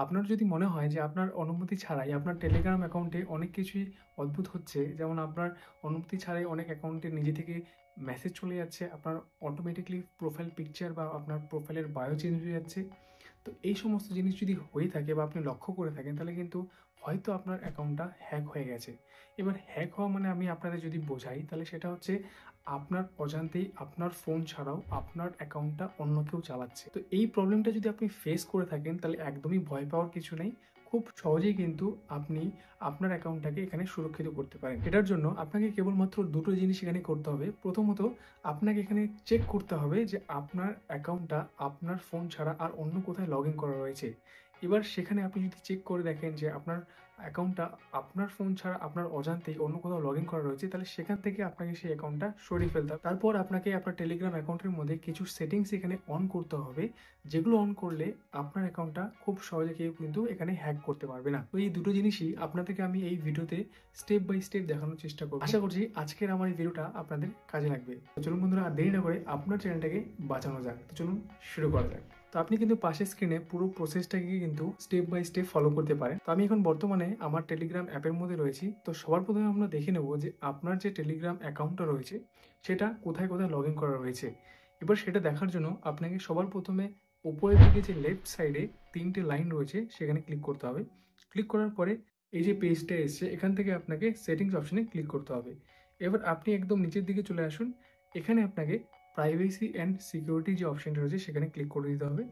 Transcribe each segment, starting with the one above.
আপনার যদি মনে হয় যে আপনার অনুমতি ছাড়াই আপনার টেলিগ্রাম অ্যাকাউন্টে অনেক কিছুই অদ্ভুত হচ্ছে, যেমন আপনার অনুমতি ছাড়াই অনেক অ্যাকাউন্টে নিজে থেকে মেসেজ চলে যাচ্ছে, আপনার অটোমেটিক্যালি প্রোফাইল পিকচার বা আপনার প্রোফাইলের বায়ো চেঞ্জ হয়ে যাচ্ছে। তো এই সমস্ত জিনিস যদি হয়ে থাকে বা আপনি লক্ষ্য করে থাকেন, তাহলে কিন্তু হয়তো আপনার অ্যাকাউন্টটা হ্যাক হয়ে গেছে। এবার হ্যাক হওয়া মানে আমি আপনাদের যদি বোঝাই, তাহলে সেটা হচ্ছে আপনার অজান্তেই আপনার ফোন ছাড়াও আপনার অ্যাকাউন্টটা অন্য কেউ চালাচ্ছে। তো এই প্রবলেমটা যদি আপনি ফেস করে থাকেন, তাহলে একদমই ভয় পাওয়ার কিছু নেই। খুব সহজেই কিন্তু আপনি আপনার অ্যাকাউন্টটাকে এখানে সুরক্ষিত করতে পারেন। এটার জন্য আপনাকে কেবলমাত্র দুটো জিনিস এখানে করতে হবে। প্রথমত, আপনাকে এখানে চেক করতে হবে যে আপনার অ্যাকাউন্টটা আপনার ফোন ছাড়া আর অন্য কোথায় লগ ইন করা রয়েছে। এবার সেখানে আপনি যদি চেক করে দেখেন যে আপনার অ্যাকাউন্টটা আপনার ফোন ছাড়া আপনার অজান্তেই অন্য কোথাও লগ ইন করা রয়েছে, তাহলে সেখান থেকে আপনাকে সেই অ্যাকাউন্টটা সরিয়ে ফেলতে হবে। তারপর আপনাকে আপনার টেলিগ্রাম অ্যাকাউন্টের মধ্যে কিছু সেটিংস এখানে অন করতে হবে, যেগুলো অন করলে আপনার অ্যাকাউন্টটা খুব সহজে কেউ কিন্তু এখানে হ্যাক করতে পারবে না। তো এই দুটো জিনিসই আপনাদেরকে আমি এই ভিডিওতে স্টেপ বাই স্টেপ দেখানোর চেষ্টা করব। আশা করছি আজকের আমার এই ভিডিওটা আপনাদের কাজে লাগবে। তো চলুন বন্ধুরা, আর দেরি না করে আপনার চ্যানেলটাকে বাঁচানো যাক। তো চলুন শুরু করা যাক। তো আপনি কিন্তু পাশের স্ক্রিনে পুরো প্রসেসটাকে কিন্তু স্টেপ বাই স্টেপ ফলো করতে পারেন। তো আমি এখন বর্তমানে আমার টেলিগ্রাম অ্যাপের মধ্যে রয়েছি। তো সবার প্রথমে আমরা দেখে নেব যে আপনার যে টেলিগ্রাম অ্যাকাউন্টটা রয়েছে সেটা কোথায় কোথায় লগ ইন করা রয়েছে। এবার সেটা দেখার জন্য আপনাকে সবার প্রথমে উপরের দিকে যে লেফট সাইডে তিনটে লাইন রয়েছে সেখানে ক্লিক করতে হবে। ক্লিক করার পরে এই যে পেজটা এসছে, এখান থেকে আপনাকে সেটিংস অপশনে ক্লিক করতে হবে। এবার আপনি একদম নিচের দিকে চলে আসুন। এখানে আপনাকে প্রাইভেসি অ্যান্ড সিকিউরিটি যে অপশনটা রয়েছে সেখানে ক্লিক করে দিতে হবে।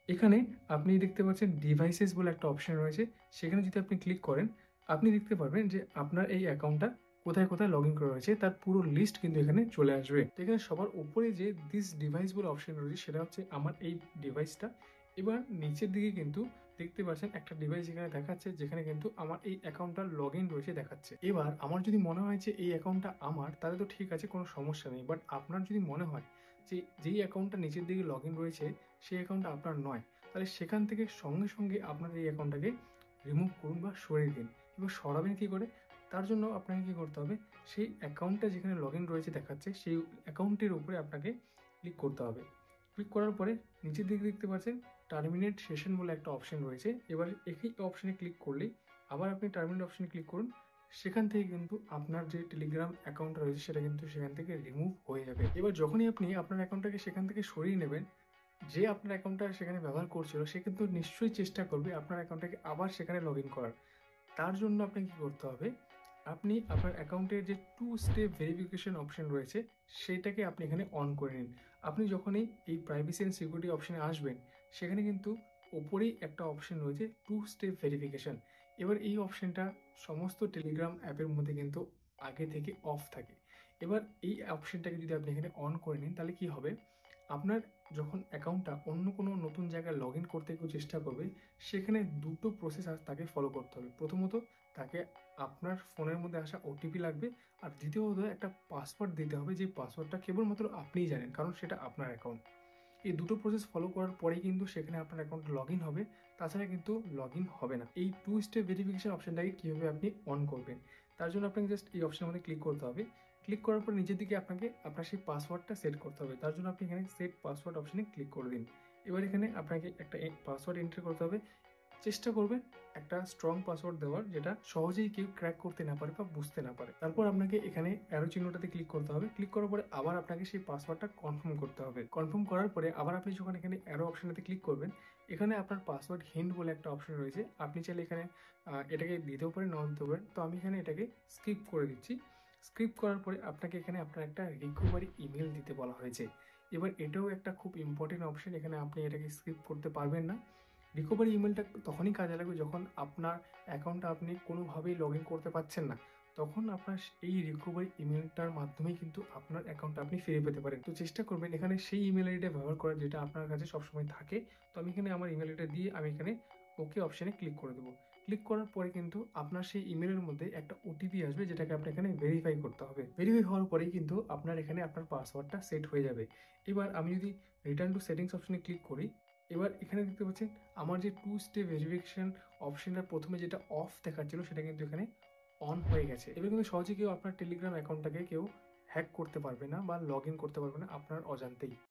এখানে আপনি দেখতে পাচ্ছেন ডিভাইসেস বলে একটা অপশন রয়েছে, সেখানে যদি আপনি ক্লিক করেন আপনি দেখতে পারবেন যে আপনার এই অ্যাকাউন্টটা কোথায় কোথায় লগ ইন করা রয়েছে তার পুরো লিস্ট কিন্তু এখানে চলে আসবে। তো এখানে সবার উপরে যে দিস ডিভাইস বলে অপশন রয়েছে সেটা হচ্ছে আমার এই ডিভাইসটা। এবার নিচের দিকে কিন্তু দেখতে পাচ্ছেন একটা ডিভাইস এখানে দেখাচ্ছে, যেখানে কিন্তু আমার এই অ্যাকাউন্টটা লগ ইন রয়েছে দেখাচ্ছে। এবার আমার যদি মনে হয় যে এই অ্যাকাউন্টটা আমার, তাহলে তো ঠিক আছে, কোনো সমস্যা নেই। বাট আপনার যদি মনে হয় যে যেই অ্যাকাউন্টটা নিচের দিকে লগ ইন রয়েছে সেই অ্যাকাউন্টটা আপনার নয়, তাহলে সেখান থেকে সঙ্গে সঙ্গে আপনার এই অ্যাকাউন্টটাকে রিমুভ করুন বা সরিয়ে দিন। এবার সরাবেন কী করে? তার জন্য আপনাকে কী করতে হবে, সেই অ্যাকাউন্টটা যেখানে লগ ইন রয়েছে দেখাচ্ছে সেই অ্যাকাউন্টের উপরে আপনাকে ক্লিক করতে হবে। ক্লিক করার পরে নিচের দিকে দেখতে পাচ্ছেন টার্মিনেট সেশন বলে একটা অপশন রয়েছে। এবার এই অপশনে ক্লিক করলেই আবার আপনি টার্মিনেট অপশনে ক্লিক করুন। সেখান থেকে কিন্তু আপনার যে টেলিগ্রাম অ্যাকাউন্ট রয়েছে সেটা কিন্তু সেখান থেকে রিমুভ হয়ে যাবে। এবার যখনই আপনি আপনার অ্যাকাউন্টটাকে সেখান থেকে সরিয়ে নেবেন, যে আপনার অ্যাকাউন্টটা সেখানে ব্যবহার করছিল সে কিন্তু নিশ্চয়ই চেষ্টা করবে আপনার অ্যাকাউন্টটাকে আবার সেখানে লগ ইন করার। তার জন্য আপনাকে কী করতে হবে, আপনি আপনার অ্যাকাউন্টের যে টু স্টেপ ভেরিফিকেশন অপশন রয়েছে সেইটাকে আপনি এখানে অন করে নিন। আপনি যখনই এই প্রাইভেসি অ্যান্ড সিকিউরিটি অপশনে আসবেন, সেখানে কিন্তু ওপরেই একটা অপশন রয়েছে টু স্টেপ ভেরিফিকেশন। এবার এই অপশনটা সমস্ত টেলিগ্রাম অ্যাপের মধ্যে কিন্তু আগে থেকে অফ থাকে। এবার এই অপশনটাকে যদি আপনি এখানে অন করে নিন, তাহলে কি হবে, আপনার যখন অ্যাকাউন্টটা অন্য কোনো নতুন জায়গায় লগ ইন করতে কেউ চেষ্টা করবে, সেখানে দুটো প্রসেস তাকে ফলো করতে হবে। প্রথমত, তাকে আপনার ফোনের মধ্যে আসা ওটিপি লাগবে, আর দ্বিতীয়ত একটা পাসওয়ার্ড দিতে হবে, যে পাসওয়ার্ডটা কেবলমাত্র আপনিই জানেন, কারণ সেটা আপনার অ্যাকাউন্ট। এই দুটো প্রসেস ফলো করার পরেই কিন্তু সেখানে আপনার অ্যাকাউন্ট লগ ইন হবে, তাছাড়া কিন্তু লগ ইন হবে না। এই টু স্টেপ ভেরিফিকেশন অপশনটাকে কীভাবে আপনি অন করবেন, তার জন্য আপনাকে জাস্ট এই অপশনের মধ্যে ক্লিক করতে হবে। ক্লিক করার পর নিচের দিকে আপনাকে আপনার সেই পাসওয়ার্ডটা সেট করতে হবে। তার জন্য আপনি এখানে সেট পাসওয়ার্ড অপশনে ক্লিক করে দিন। এবার এখানে আপনাকে একটা পাসওয়ার্ড এন্টার করতে হবে। চেষ্টা করবেন একটা স্ট্রং পাসওয়ার্ড দেওয়ার, যেটা সহজেই কেউ ক্র্যাক করতে না পারে বা বুঝতে না পারে। তারপর আপনাকে এখানে অ্যারো চিহ্নটাতে ক্লিক করতে হবে। ক্লিক করার পরে আবার আপনাকে সেই পাসওয়ার্ডটা কনফার্ম করতে হবে। কনফার্ম করার পরে আবার আপনি যখন এখানে অ্যারো অপশনটাতে ক্লিক করবেন, এখানে আপনার পাসওয়ার্ড হিন্ট বলে একটা অপশন রয়েছে। আপনি চাইলে এখানে এটাকে দিতেও পারেন, নাও দিতে পারেন। তো আমি এখানে এটাকে স্কিপ করে দিচ্ছি। স্কিপ করার পরে আপনাকে এখানে আপনার একটা রিকভারি ইমেল দিতে বলা হয়েছে। এবার এটাও একটা খুব ইম্পর্টেন্ট অপশন, এখানে আপনি এটাকে স্কিপ করতে পারবেন না। রিকভারি ইমেলটা তখনই কাজে লাগবে যখন আপনার অ্যাকাউন্টটা আপনি কোনোভাবেই লগ ইন করতে পারছেন না, তখন আপনার এই রিকভারি ইমেলটার মাধ্যমেই কিন্তু আপনার অ্যাকাউন্টটা আপনি ফিরে পেতে পারেন। তো চেষ্টা করবেন এখানে সেই ইমেল আইডিটা ব্যবহার করার যেটা আপনার কাছে সবসময় থাকে। তো আমি এখানে আমার ইমেল আইডিটা দিয়ে আমি এখানে ওকে অপশানে ক্লিক করে দেবো। ক্লিক করার পরে কিন্তু আপনার সেই ইমেলের মধ্যে একটা ওটিপি আসবে, যেটাকে আপনি এখানে ভেরিফাই করতে হবে। ভেরিফাই হওয়ার পরেই কিন্তু আপনার এখানে আপনার পাসওয়ার্ডটা সেট হয়ে যাবে। এবার আমি যদি রিটার্ন টু সেটিংস অপশানে ক্লিক করি, এবার এখানে দেখতে পাচ্ছেন আমার যে টু স্টেপ ভেরিফিকেশন অপশনটা প্রথমে যেটা অফ দেখাচ্ছিল সেটা কিন্তু এখানে অন হয়ে গেছে। এবার কিন্তু সহজে কেউ আপনার টেলিগ্রাম অ্যাকাউন্টটাকে কেউ হ্যাক করতে পারবে না বা লগ ইন করতে পারবে না আপনার অজান্তেই।